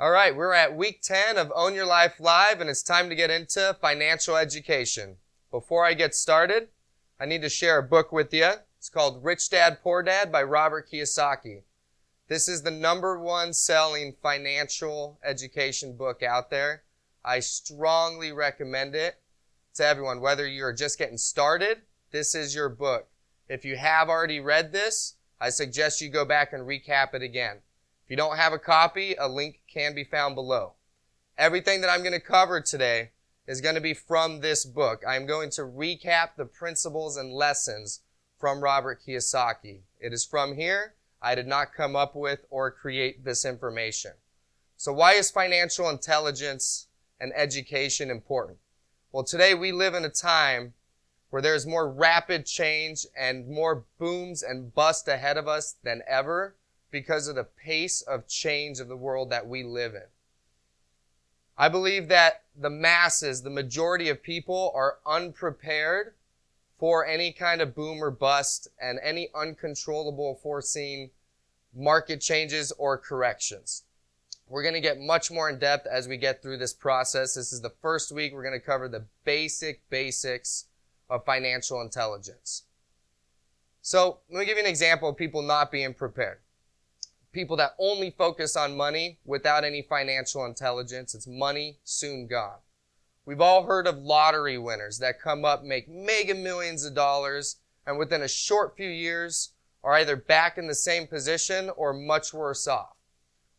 All right, we're at week 10 of Own Your Life Live, and it's time to get into financial education. Before I get started, I need to share a book with you. It's called Rich Dad, Poor Dad by Robert Kiyosaki. This is the #1 selling financial education book out there. I strongly recommend it to everyone. Whether you're just getting started, this is your book. If you have already read this, I suggest you go back and recap it again. If you don't have a copy, a link can be found below. Everything that I'm going to cover today is going to be from this book. I'm going to recap the principles and lessons from Robert Kiyosaki. It is from here. I did not come up with or create this information. So why is financial intelligence and education important? Well, today we live in a time where there's more rapid change and more booms and busts ahead of us than ever, because of the pace of change of the world that we live in. I believe that the masses, the majority of people, are unprepared for any kind of boom or bust and any uncontrollable foreseen market changes or corrections. We're going to get much more in depth as we get through this process. This is the first week. We're going to cover the basics of financial intelligence. So let me give you an example of people not being prepared. People that only focus on money without any financial intelligence. It's money soon gone. We've all heard of lottery winners that come up, make mega millions of dollars, and within a short few years are either back in the same position or much worse off.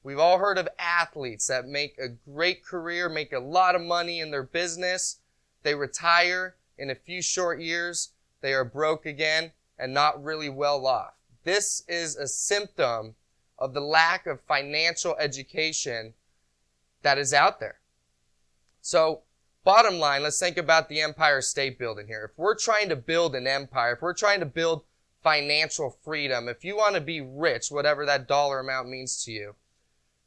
We've all heard of athletes that make a great career, make a lot of money in their business. They retire in a few short years. They are broke again and not really well off. This is a symptom of the lack of financial education that is out there. So, bottom line, let's think about the Empire State Building here. If we're trying to build an empire, if we're trying to build financial freedom, if you want to be rich, whatever that dollar amount means to you,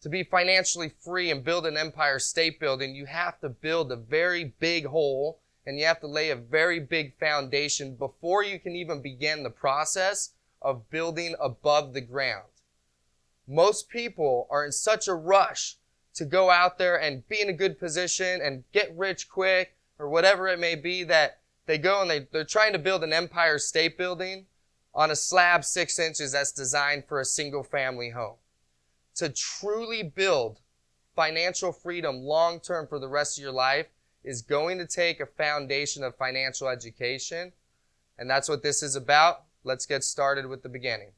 to be financially free and build an Empire State Building, you have to build a very big hole and you have to lay a very big foundation before you can even begin the process of building above the ground. Most people are in such a rush to go out there and be in a good position and get rich quick or whatever it may be that they go and they're trying to build an Empire State Building on a slab 6 inches that's designed for a single family home. To truly build financial freedom long term for the rest of your life is going to take a foundation of financial education, and that's what this is about. Let's get started with the beginning.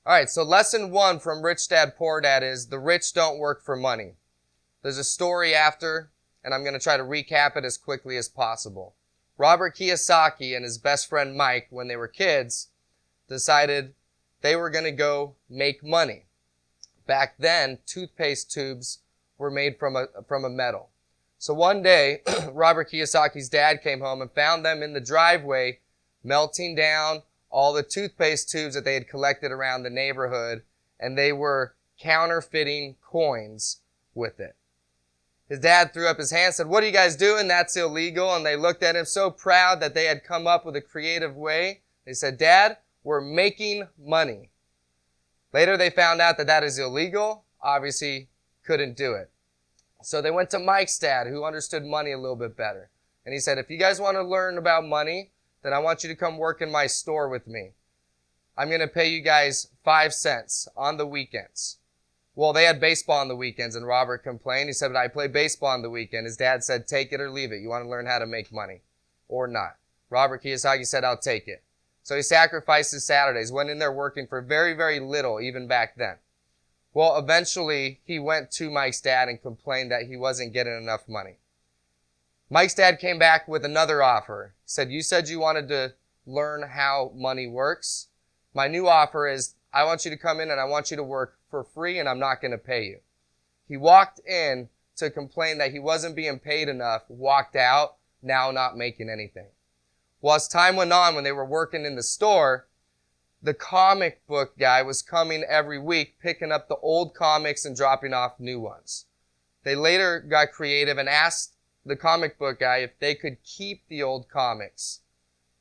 All right, so lesson 1 from Rich Dad, Poor Dad is the rich don't work for money. There's a story after, and I'm going to try to recap it as quickly as possible. Robert Kiyosaki and his best friend Mike, when they were kids, decided they were going to go make money. Back then, toothpaste tubes were made from a metal. So one day, Robert Kiyosaki's dad came home and found them in the driveway melting down all the toothpaste tubes that they had collected around the neighborhood, and they were counterfeiting coins with it. His dad threw up his hand and said, "What are you guys doing? That's illegal." And they looked at him so proud that they had come up with a creative way. They said, "Dad, we're making money." Later they found out that is illegal. Obviously couldn't do it. So they went to Mike's dad, who understood money a little bit better. And he said, "If you guys want to learn about money, then I want you to come work in my store with me. I'm going to pay you guys 5 cents on the weekends." Well, they had baseball on the weekends, and Robert complained. He said, "But I play baseball on the weekend." His dad said, "Take it or leave it. You want to learn how to make money or not?" Robert Kiyosaki said, "I'll take it." So he sacrificed his Saturdays, went in there working for very, very little even back then. Well, eventually he went to Mike's dad and complained that he wasn't getting enough money. Mike's dad came back with another offer. He said, "You said you wanted to learn how money works. My new offer is I want you to come in and I want you to work for free and I'm not going to pay you." He walked in to complain that he wasn't being paid enough, walked out, now not making anything. Well, as time went on, when they were working in the store, the comic book guy was coming every week, picking up the old comics and dropping off new ones. They later got creative and asked the comic book guy if they could keep the old comics.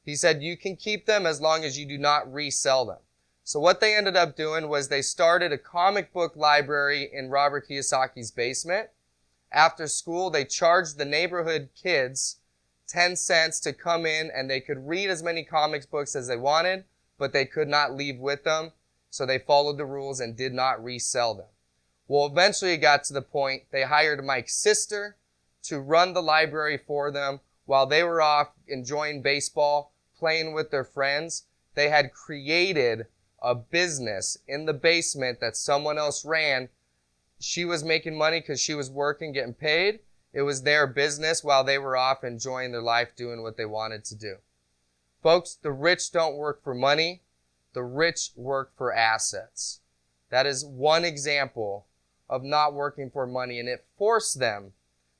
He said, you can keep them as long as you do not resell them. So what they ended up doing was they started a comic book library in Robert Kiyosaki's basement. After school, they charged the neighborhood kids 10 cents to come in, and they could read as many comics books as they wanted, but they could not leave with them. So they followed the rules and did not resell them. Well, eventually it got to the point they hired Mike's sister to run the library for them while they were off enjoying baseball, playing with their friends. They had created a business in the basement that someone else ran. She was making money because she was working, getting paid. It was their business while they were off enjoying their life, doing what they wanted to do. Folks, the rich don't work for money. The rich work for assets. That is one example of not working for money, and it forced them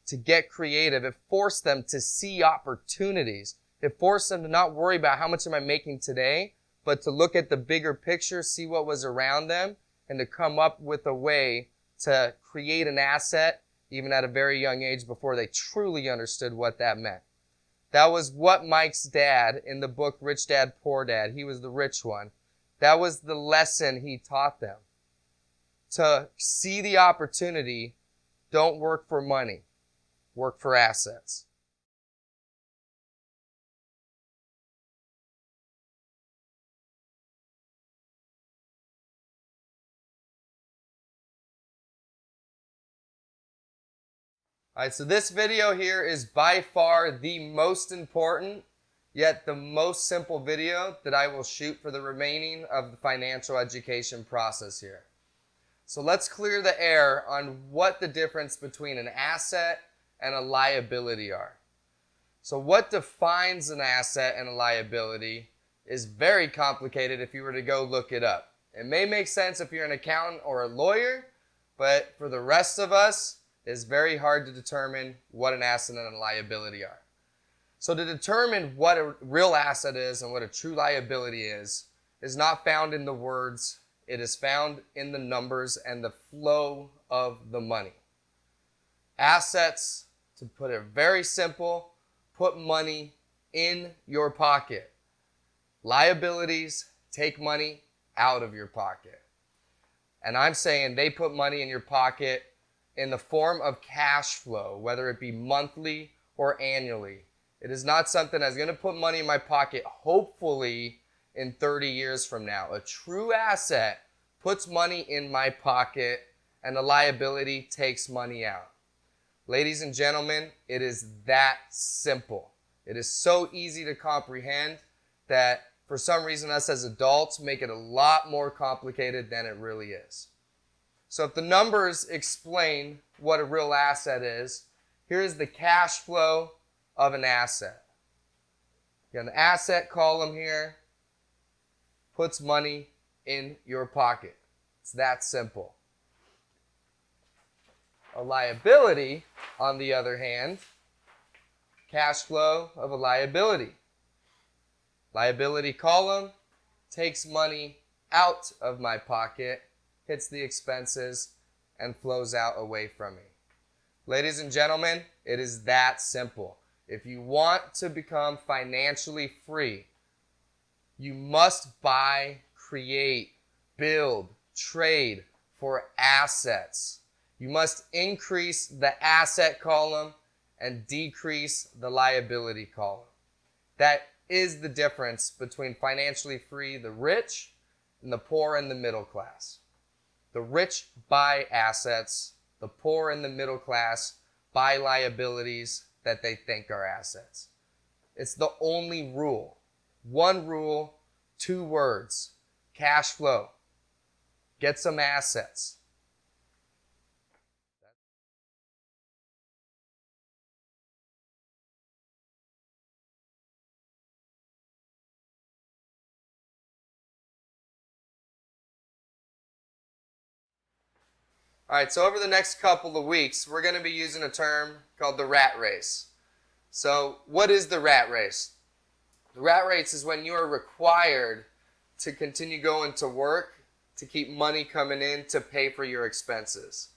to get creative. It forced them to see opportunities. It forced them to not worry about how much am I making today, but to look at the bigger picture, see what was around them, and to come up with a way to create an asset even at a very young age before they truly understood what that meant. That was what Mike's dad in the book Rich Dad, Poor Dad, he was the rich one. That was the lesson he taught them. To see the opportunity, don't work for money, work for assets. Alright, so this video here is by far the most important, yet the most simple video that I will shoot for the remaining of the financial education process here. So let's clear the air on what the difference between an asset and a liability are. So what defines an asset and a liability is very complicated if you were to go look it up. It may make sense if you're an accountant or a lawyer, but for the rest of us, it's very hard to determine what an asset and a liability are. So to determine what a real asset is and what a true liability is not found in the words. It is found in the numbers and the flow of the money. Assets, to put it very simple, put money in your pocket. Liabilities take money out of your pocket. And I'm saying they put money in your pocket in the form of cash flow, whether it be monthly or annually. It is not something that's going to put money in my pocket, hopefully, in 30 years from now. A true asset puts money in my pocket, and a liability takes money out. Ladies and gentlemen, it is that simple. It is so easy to comprehend that for some reason us as adults make it a lot more complicated than it really is. So if the numbers explain what a real asset is, here's the cash flow of an asset. You got an asset column here, puts money in your pocket. It's that simple. A liability, on the other hand, cash flow of a liability. Liability column takes money out of my pocket, hits the expenses, and flows out away from me. Ladies and gentlemen, it is that simple. If you want to become financially free, you must buy, create, build, trade for assets. You must increase the asset column and decrease the liability column. That is the difference between financially free, the rich, and the poor and the middle class. The rich buy assets, the poor and the middle class buy liabilities that they think are assets. It's the only rule. One rule, two words. Cash flow. Get some assets. All right, so over the next couple of weeks, we're going to be using a term called the rat race. So what is the rat race? The rat race is when you are required to continue going to work to keep money coming in to pay for your expenses.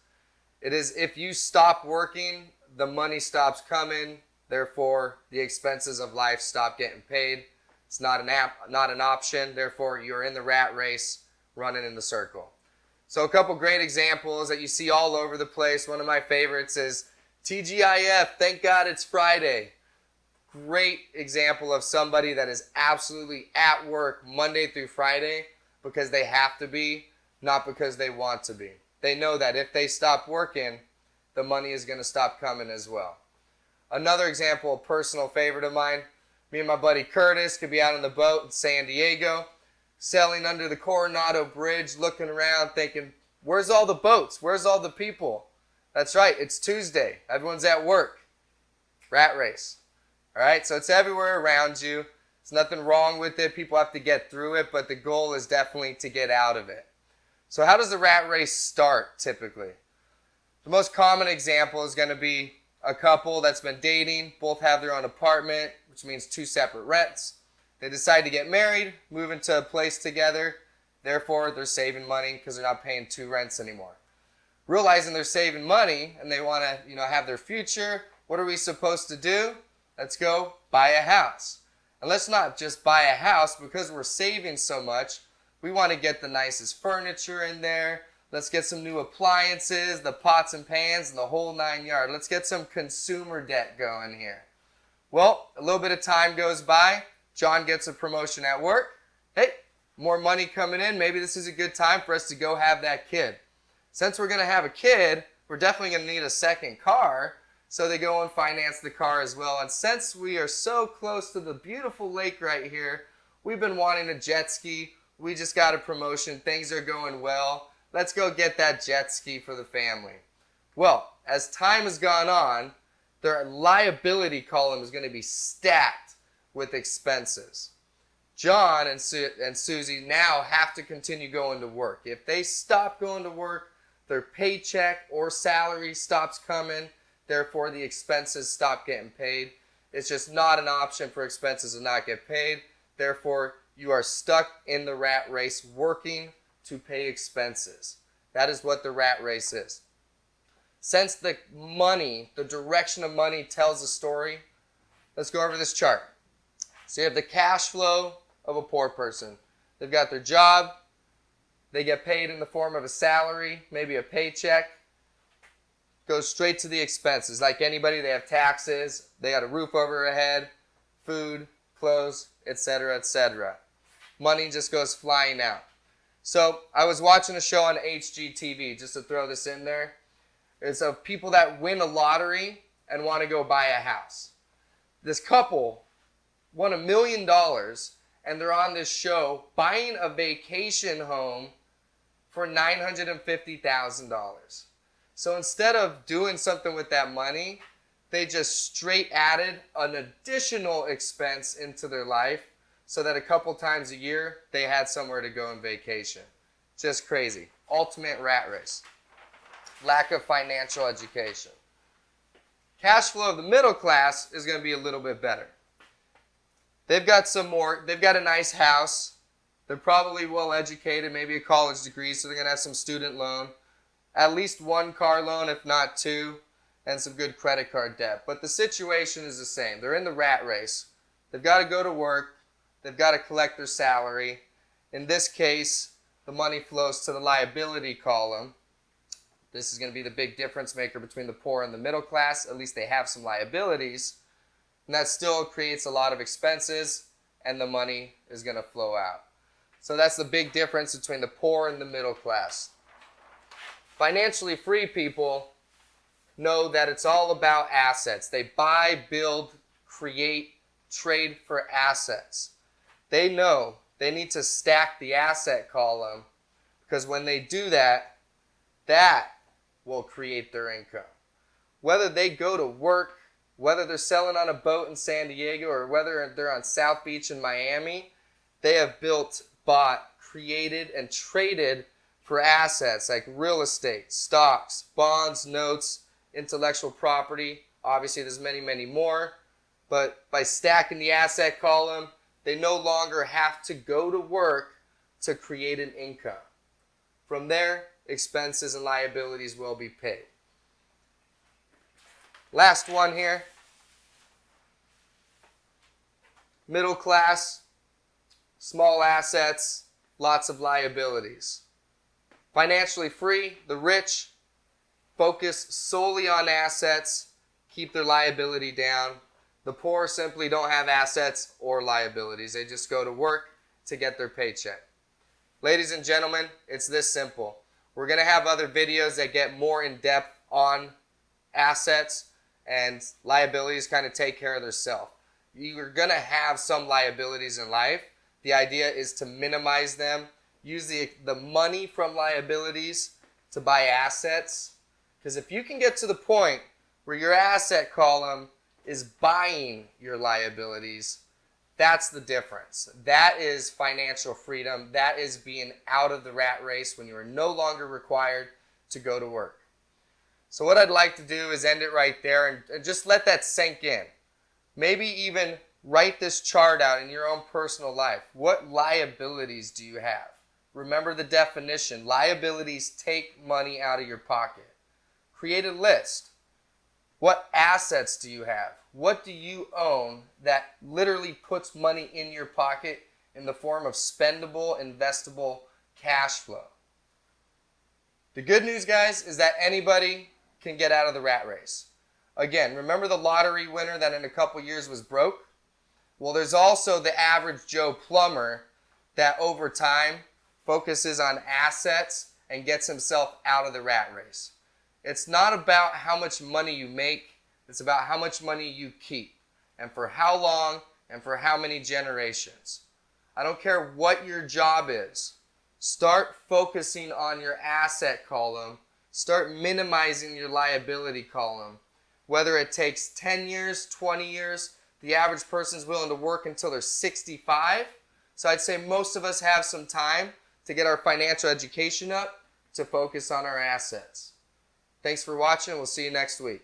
It is if you stop working, the money stops coming, therefore the expenses of life stop getting paid. It's not an option, therefore you're in the rat race running in the circle. So a couple great examples that you see all over the place. One of my favorites is TGIF, thank God it's Friday. Great example of somebody that is absolutely at work Monday through Friday because they have to be, not because they want to be. They know that if they stop working, the money is going to stop coming as well. Another example, a personal favorite of mine, me and my buddy Curtis could be out on the boat in San Diego, sailing under the Coronado Bridge, looking around thinking, where's all the boats? Where's all the people? That's right, it's Tuesday. Everyone's at work. Rat race. All right, so it's everywhere around you. There's nothing wrong with it. People have to get through it, but the goal is definitely to get out of it. So how does the rat race start typically? The most common example is going to be a couple that's been dating, both have their own apartment, which means 2 separate rents. They decide to get married, move into a place together, therefore they're saving money because they're not paying 2 rents anymore. Realizing they're saving money and they want to, have their future, what are we supposed to do? Let's go buy a house. And let's not just buy a house because we're saving so much. We want to get the nicest furniture in there. Let's get some new appliances, the pots and pans, and the whole 9 yards. Let's get some consumer debt going here. Well, a little bit of time goes by. John gets a promotion at work. Hey, more money coming in. Maybe this is a good time for us to go have that kid. Since we're going to have a kid, we're definitely going to need a second car. So they go and finance the car as well. And since we are so close to the beautiful lake right here, we've been wanting a jet ski. We just got a promotion. Things are going well. Let's go get that jet ski for the family. Well, as time has gone on, their liability column is going to be stacked with expenses. John and Susie now have to continue going to work. If they stop going to work, their paycheck or salary stops coming. Therefore, the expenses stop getting paid. It's just not an option for expenses to not get paid. Therefore, you are stuck in the rat race working to pay expenses. That is what the rat race is. Since the direction of money tells a story, let's go over this chart. So you have the cash flow of a poor person. They've got their job. They get paid in the form of a salary, maybe a paycheck. Goes straight to the expenses. Like anybody, they have taxes, they got a roof over their head, food, clothes, etc., etc. Money just goes flying out. So I was watching a show on HGTV, just to throw this in there. It's of people that win a lottery and want to go buy a house. This couple won $1 million and they're on this show buying a vacation home for $950,000. So instead of doing something with that money, they just straight added an additional expense into their life so that a couple times a year they had somewhere to go on vacation. Just crazy. Ultimate rat race. Lack of financial education. Cash flow of the middle class is going to be a little bit better. They've got a nice house. They're probably well educated, maybe a college degree, so they're going to have some student loan. At least 1 car loan, if not 2, and some good credit card debt. But the situation is the same. They're in the rat race. They've got to go to work. They've got to collect their salary. In this case, the money flows to the liability column. This is going to be the big difference maker between the poor and the middle class. At least they have some liabilities. And that still creates a lot of expenses, and the money is going to flow out. So that's the big difference between the poor and the middle class. Financially free people know that it's all about assets. They buy, build, create, trade for assets. They know they need to stack the asset column because when they do that, that will create their income. Whether they go to work, whether they're selling on a boat in San Diego or whether they're on South Beach in Miami, they have built, bought, created, and traded for assets like real estate, stocks, bonds, notes, intellectual property. Obviously, there's many, many more. But by stacking the asset column, they no longer have to go to work to create an income. From there, expenses and liabilities will be paid. Last one here. Middle class, small assets, lots of liabilities. Financially free, the rich focus solely on assets, keep their liability down. The poor simply don't have assets or liabilities. They just go to work to get their paycheck. Ladies and gentlemen, it's this simple. We're going to have other videos that get more in depth on assets, and liabilities kind of take care of themselves. You're going to have some liabilities in life. The idea is to minimize them. Use the money from liabilities to buy assets. Because if you can get to the point where your asset column is buying your liabilities, that's the difference. That is financial freedom. That is being out of the rat race when you are no longer required to go to work. So what I'd like to do is end it right there and just let that sink in. Maybe even write this chart out in your own personal life. What liabilities do you have? Remember the definition. Liabilities take money out of your pocket. Create a list. What assets do you have? What do you own that literally puts money in your pocket in the form of spendable, investable cash flow? The good news, guys, is that anybody can get out of the rat race. Again, remember the lottery winner that in a couple years was broke? Well, there's also the average Joe plumber that over time focuses on assets and gets himself out of the rat race. It's not about how much money you make. It's about how much money you keep and for how long and for how many generations. I don't care what your job is. Start focusing on your asset column. Start minimizing your liability column. Whether it takes 10 years, 20 years, the average person's willing to work until they're 65. So I'd say most of us have some time to get our financial education up to focus on our assets. Thanks for watching. We'll see you next week.